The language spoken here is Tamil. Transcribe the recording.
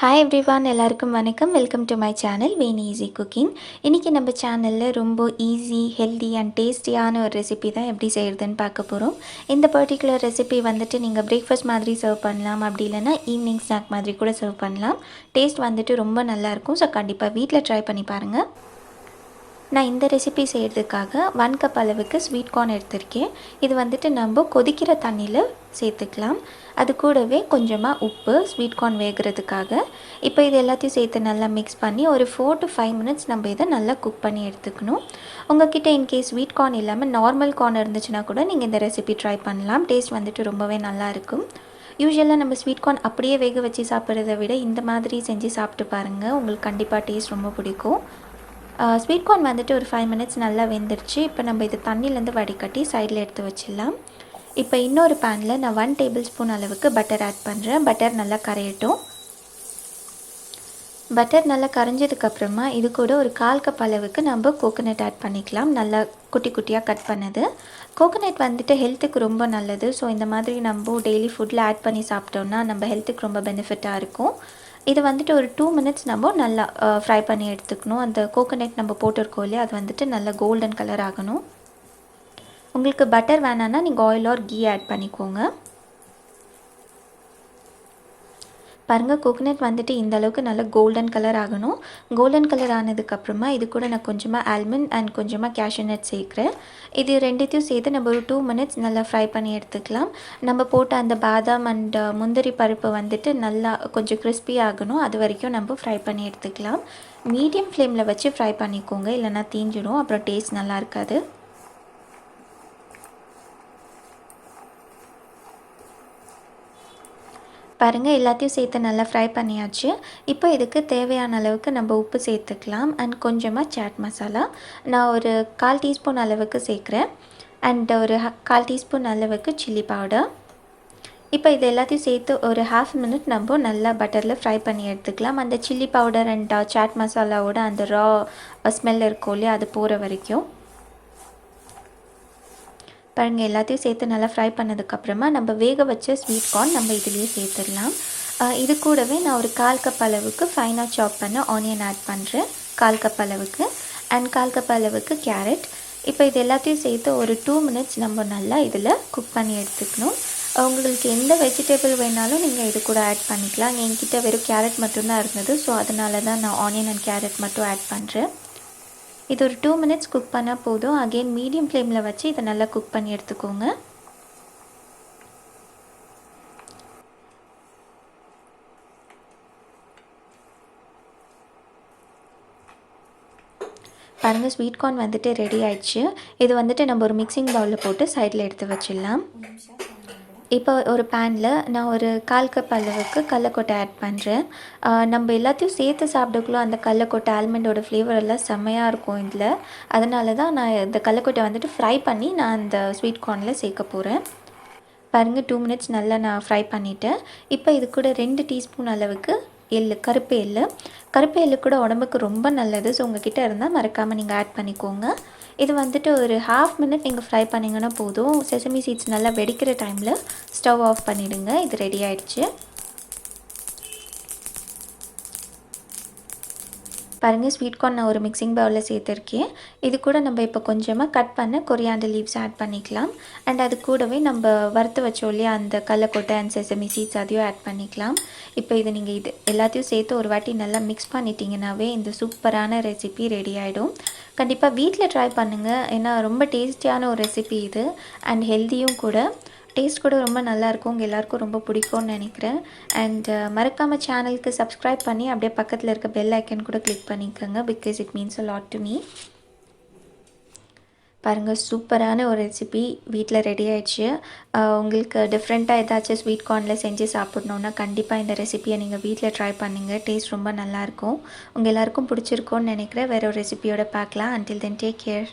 ஹாய் எவ்ரிவான், எல்லாருக்கும் வணக்கம். Welcome to my channel very easy cooking. இன்றைக்கி நம்ம சேனலில் ரொம்ப ஈஸி, ஹெல்தி அண்ட் டேஸ்டியான ஒரு ரெசிபி தான் எப்படி செய்கிறதுன்னு பார்க்க போகிறோம். இந்த பர்டிகுலர் ரெசிபி வந்துட்டு நீங்கள் பிரேக்ஃபாஸ்ட் மாதிரி சர்வ் பண்ணலாம், அப்படி இல்லைனா ஈவினிங் ஸ்நாக் மாதிரி கூட சர்வ் பண்ணலாம். டேஸ்ட் வந்துட்டு ரொம்ப நல்லாயிருக்கும். ஸோ கண்டிப்பாக வீட்டில் ட்ரை பண்ணி பாருங்கள். நான் இந்த ரெசிபி செய்கிறதுக்காக 1 கப் அளவுக்கு ஸ்வீட் கார்ன் எடுத்திருக்கேன். இது வந்துட்டு நம்ம கொதிக்கிற தண்ணியில் சேர்த்துக்கலாம். அது கூடவே கொஞ்சமாக உப்பு, ஸ்வீட் கார்ன் வேகிறதுக்காக. இப்போ இது எல்லாத்தையும் சேர்த்து நல்லா மிக்ஸ் பண்ணி ஒரு 4 to 5 மினிட்ஸ் நம்ம இதை நல்லா குக் பண்ணி எடுத்துக்கணும். உங்கள்கிட்ட இன்கேஸ் ஸ்வீட் கார்ன் இல்லாமல் நார்மல் கார்ன் இருந்துச்சுன்னா கூட நீங்கள் இந்த ரெசிபி ட்ரை பண்ணலாம். டேஸ்ட் வந்துட்டு ரொம்பவே நல்லாயிருக்கும். யூஸ்வலாக நம்ம ஸ்வீட் கார்ன் அப்படியே வேக வச்சு சாப்பிட்றத விட இந்த மாதிரி செஞ்சு சாப்பிட்டு பாருங்கள், உங்களுக்கு கண்டிப்பாக டேஸ்ட் ரொம்ப பிடிக்கும். ஸ்வீட் கார்ன் வந்துட்டு ஒரு 5 மினிட்ஸ் நல்லா வெந்துருச்சு. இப்போ நம்ம இது தண்ணியிலேருந்து வடிகட்டி சைடில் எடுத்து வச்சிடலாம். இப்போ இன்னொரு பேனில் நான் 1 டேபிள் ஸ்பூன் அளவுக்கு பட்டர் ஆட் பண்ணுறேன். பட்டர் நல்லா கரையட்டும். பட்டர் நல்லா கரைஞ்சதுக்கப்புறமா இது கூட ஒரு 1/4 கப் அளவுக்கு நம்ம கோகோனட் ஆட் பண்ணிக்கலாம். நல்லா குட்டி குட்டியாக கட் பண்ணது. கோகோனட் வந்துட்டு ஹெல்த்துக்கு ரொம்ப நல்லது. ஸோ இந்த மாதிரி நம்ம டெய்லி ஃபுட்டில் ஆட் பண்ணி சாப்பிட்டோன்னா நம்ம ஹெல்த்துக்கு ரொம்ப பெனிஃபிட்டாக இருக்கும். இது வந்துட்டு ஒரு 2 மினிட்ஸ் நம்ம நல்லா ஃப்ரை பண்ணி எடுத்துக்கணும். அந்த கோகோனட் நம்ம போட்டிருக்கோம் இல்லையா, அது வந்துட்டு நல்லா கோல்டன் கலர் ஆகணும். உங்களுக்கு பட்டர் வேணான்னா நீங்கள் ஆயில் ஆர் கீ ஆட் பண்ணிக்கோங்க. பாருங்கள், கோகோனட் வந்துட்டு இந்த அளவுக்கு நல்லா கோல்டன் கலர் ஆகணும். கோல்டன் கலர் ஆனதுக்கப்புறமா இது கூட நான் கொஞ்சமாக ஆல்மண்ட் அண்ட் கொஞ்சமாக கேஷ்யூநட் சேர்க்குறேன். இது ரெண்டுத்தையும் சேர்த்து நம்ம ஒரு 2 மினிட்ஸ் நல்லா ஃப்ரை பண்ணி எடுத்துக்கலாம். நம்ம போட்ட அந்த பாதாம் அண்ட் முந்திரி பருப்பு வந்துட்டு நல்லா கொஞ்சம் கிறிஸ்பி ஆகணும். அது வரைக்கும் நம்ம ஃப்ரை பண்ணி எடுத்துக்கலாம். மீடியம் ஃப்ளேமில் வச்சு ஃப்ரை பண்ணிக்கோங்க, இல்லைனா தீஞ்சிடும், அப்புறம் டேஸ்ட் நல்லா இருக்காது. பாருங்கள், எல்லாத்தையும் சேர்த்து நல்லா ஃப்ரை பண்ணியாச்சு. இப்போ இதுக்கு தேவையான அளவுக்கு நம்ம உப்பு சேர்த்துக்கலாம் அண்ட் கொஞ்சமாக சாட் மசாலா. நான் ஒரு 1/4 டீஸ்பூன் அளவுக்கு சேர்க்குறேன். அண்ட் ஒரு 1/4 டீஸ்பூன் அளவுக்கு சில்லி பவுடர். இப்போ இது எல்லாத்தையும் சேர்த்து ஒரு 1/2 மினிட் நம்ம நல்லா பட்டரில் ஃப்ரை பண்ணி எடுத்துக்கலாம். அந்த சில்லி பவுடர் அண்ட் சாட் மசாலாவோட அந்த ரா ஸ்மெல் இருக்கும் இல்லையா, அது போகிற வரைக்கும். பாருங்கள், எல்லாத்தையும் சேர்த்து நல்லா ஃப்ரை பண்ணதுக்கப்புறமா நம்ம வேக வச்ச ஸ்வீட் கார்ன் நம்ம இதுலேயே சேர்த்துடலாம். இது கூடவே நான் ஒரு 1/4 கப் அளவுக்கு ஃபைனாக சாப் பண்ண ஆனியன் ஆட் பண்ணுறேன். 1/4 கப் அளவுக்கு அண்ட் 1/4 கப் அளவுக்கு கேரட். இப்போ இது எல்லாத்தையும் சேர்த்து ஒரு 2 மினிட்ஸ் நம்ம நல்லா இதில் குக் பண்ணி எடுத்துக்கணும். உங்களுக்கு எந்த வெஜிடபிள் வேணாலும் நீங்கள் இது கூட ஆட் பண்ணிக்கலாம். என்கிட்ட வெறும் கேரட் மட்டும்தான் இருந்தது. ஸோ அதனால தான் நான் ஆனியன் அண்ட் கேரட் மட்டும் ஆட் பண்ணுறேன். இது ஒரு 2 மினிட்ஸ் குக் பண்ணால் போதும். அகெயின் மீடியம் ஃப்ளேமில் வச்சு இதை நல்லா குக் பண்ணி எடுத்துக்கோங்க. பாருங்கள், ஸ்வீட் கார்ன் வந்துட்டு ரெடி ஆயிடுச்சு. இது வந்துட்டு நம்ம ஒரு மிக்சிங் பவுலில் போட்டு சைடில் எடுத்து வச்சிடலாம். இப்போ ஒரு பேனில் நான் ஒரு 1/4 கப் அளவுக்கு கடலக்கொட்டை ஆட் பண்ணுறேன். நம்ம எல்லாத்தையும் சேர்த்து சாப்பிடக்குள்ள அந்த கடலக்கொட்டை ஆல்மண்டோட ஃப்ளேவர் எல்லாம் செம்மையாக இருக்கும் இதில். அதனால தான் நான் இந்த கடலக்கொட்டை வந்துட்டு ஃப்ரை பண்ணி நான் அந்த ஸ்வீட் கார்னில் சேர்க்க போகிறேன். பாருங்கள், 2 மினிட்ஸ் நல்லா நான் ஃப்ரை பண்ணிவிட்டேன். இப்போ இது கூட 2 டீஸ்பூன் அளவுக்கு கருப்பு எள்ளு. கருப்பு எள்ளு கூட உடம்புக்கு ரொம்ப நல்லது. ஸோ உங்ககிட்ட இருந்தால் மறக்காமல் நீங்கள் ஆட் பண்ணிக்கோங்க. இது வந்துட்டு ஒரு 1/2 மினிட் நீங்கள் ஃப்ரை பண்ணிங்கன்னா போதும். செசமி சீட்ஸ் நல்லா வெடிக்கிற டைமில் ஸ்டவ் ஆஃப் பண்ணிவிடுங்க. இது ரெடி ஆகிடுச்சு. பாருங்கள், ஸ்வீட் கார்ன் நான் ஒரு மிக்சிங் பவுலில் சேர்த்துருக்கேன். இது கூட நம்ம இப்போ கொஞ்சமாக கட் பண்ண கொரியாண்டர் லீவ்ஸ் ஆட் பண்ணிக்கலாம். அண்ட் அது கூடவே நம்ம வறுத்து வச்சோம் இல்லையா, அந்த கடலக்கொட்டை அண்ட் செசமி சீட்ஸ் அதையும் ஆட் பண்ணிக்கலாம். இப்போ இது நீங்கள் இது எல்லாத்தையும் சேர்த்து ஒரு வாட்டி நல்லா மிக்ஸ் பண்ணிட்டீங்கன்னாவே இந்த சூப்பரான ரெசிபி ரெடி ஆகிடும். கண்டிப்பாக வீட்டில் ட்ரை பண்ணுங்கள். ஏன்னா ரொம்ப டேஸ்டியான ஒரு ரெசிபி இது அண்ட் ஹெல்த்தியும் கூட. டேஸ்ட் கூட ரொம்ப நல்லாயிருக்கும். உங்கள் எல்லாேருக்கும் ரொம்ப பிடிக்கும்னு நினைக்கிறேன். அண்ட் மறக்காமல் சேனலுக்கு சப்ஸ்கிரைப் பண்ணி அப்படியே பக்கத்தில் இருக்க பெல் ஐக்கன் கூட கிளிக் பண்ணிக்கோங்க. Because it means a lot to me. பாருங்கள், சூப்பரான ஒரு ரெசிபி வீட்டில் ரெடி ஆயிடுச்சு. உங்களுக்கு டிஃப்ரெண்ட்டாக ஏதாச்சும் ஸ்வீட் கார்னில் செஞ்சு சாப்பிட்ணுன்னா கண்டிப்பாக இந்த ரெசிபியை நீங்கள் வீட்டில் ட்ரை பண்ணுங்கள். டேஸ்ட் ரொம்ப நல்லாயிருக்கும். உங்கள் எல்லாேருக்கும் பிடிச்சிருக்கோன்னு நினைக்கிறேன். வேறு ஒரு ரெசிபியோட பார்க்கலாம். Until then take care.